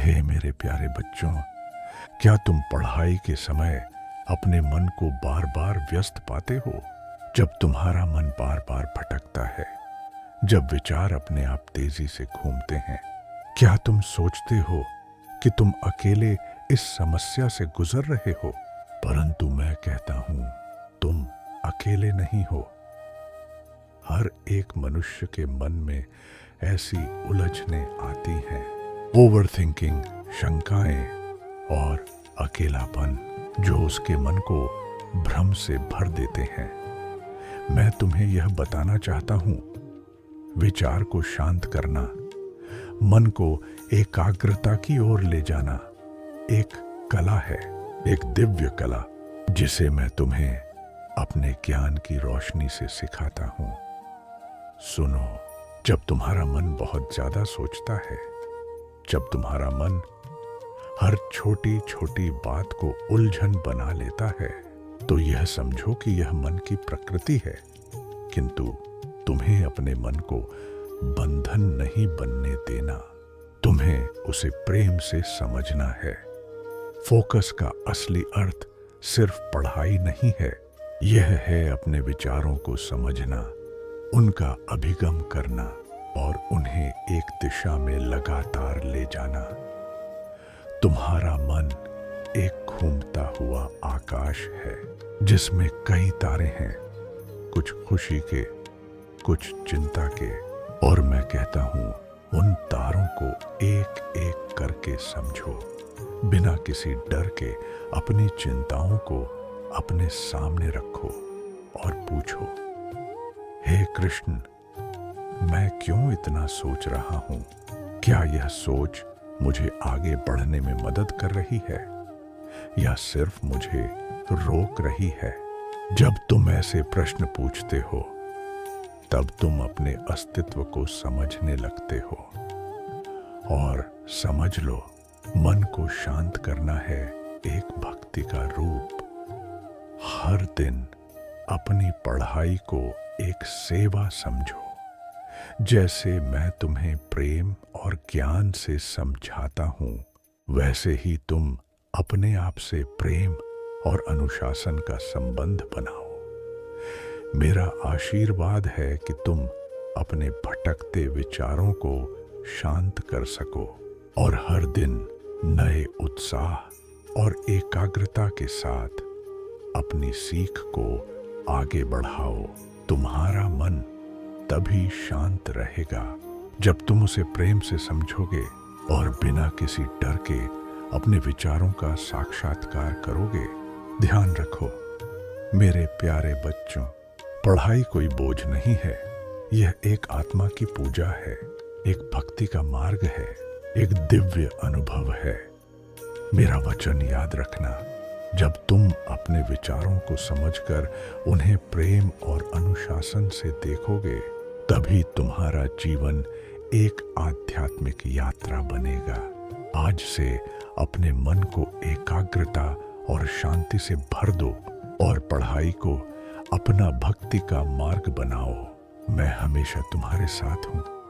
हे मेरे प्यारे बच्चों, क्या तुम पढ़ाई के समय अपने मन को बार बार व्यस्त पाते हो? जब तुम्हारा मन बार बार भटकता है, जब विचार अपने आप तेजी से घूमते हैं, क्या तुम सोचते हो कि तुम अकेले इस समस्या से गुजर रहे हो? परंतु मैं कहता हूं, तुम अकेले नहीं हो। हर एक मनुष्य के मन में ऐसी उलझनें आती हैं, ओवर थिंकिंग, शंकाएं और अकेलापन, जो उसके मन को भ्रम से भर देते हैं। मैं तुम्हें यह बताना चाहता हूं, विचार को शांत करना, मन को एकाग्रता की ओर ले जाना एक कला है, एक दिव्य कला, जिसे मैं तुम्हें अपने ज्ञान की रोशनी से सिखाता हूं। सुनो, जब तुम्हारा मन बहुत ज्यादा सोचता है, जब तुम्हारा मन हर छोटी छोटी बात को उलझन बना लेता है, तो यह समझो कि यह मन की प्रकृति है, किंतु तुम्हें अपने मन को बंधन नहीं बनने देना। तुम्हें उसे प्रेम से समझना है। फोकस का असली अर्थ सिर्फ पढ़ाई नहीं है, यह है अपने विचारों को समझना, उनका अभिगम करना और उन्हें एक दिशा में लगातार ले जाना। तुम्हारा मन एक घूमता हुआ आकाश है, जिसमें कई तारे हैं, कुछ खुशी के, कुछ चिंता के, और मैं कहता हूं, उन तारों को एक एक करके समझो, बिना किसी डर के अपनी चिंताओं को अपने सामने रखो और पूछो, हे कृष्ण, मैं क्यों इतना सोच रहा हूं? क्या यह सोच मुझे आगे बढ़ने में मदद कर रही है या सिर्फ मुझे रोक रही है? जब तुम ऐसे प्रश्न पूछते हो, तब तुम अपने अस्तित्व को समझने लगते हो। और समझ लो, मन को शांत करना है एक भक्ति का रूप। हर दिन अपनी पढ़ाई को एक सेवा समझो, जैसे मैं तुम्हें प्रेम और ज्ञान से समझाता हूं, वैसे ही तुम अपने आप से प्रेम और अनुशासन का संबंध बनाओ। मेरा आशीर्वाद है कि तुम अपने भटकते विचारों को शांत कर सको और हर दिन नए उत्साह और एकाग्रता के साथ अपनी सीख को आगे बढ़ाओ। तुम्हारा मन तभी शांत रहेगा जब तुम उसे प्रेम से समझोगे और बिना किसी डर के अपने विचारों का साक्षात्कार करोगे। ध्यान रखो मेरे प्यारे बच्चों, पढ़ाई कोई बोझ नहीं है, यह एक आत्मा की पूजा है, एक भक्ति का मार्ग है, एक दिव्य अनुभव है। मेरा वचन याद रखना, जब तुम अपने विचारों को समझकर उन्हें प्रेम और अनुशासन से देखोगे, तभी तुम्हारा जीवन एक आध्यात्मिक यात्रा बनेगा। आज से अपने मन को एकाग्रता और शांति से भर दो और पढ़ाई को अपना भक्ति का मार्ग बनाओ। मैं हमेशा तुम्हारे साथ हूँ।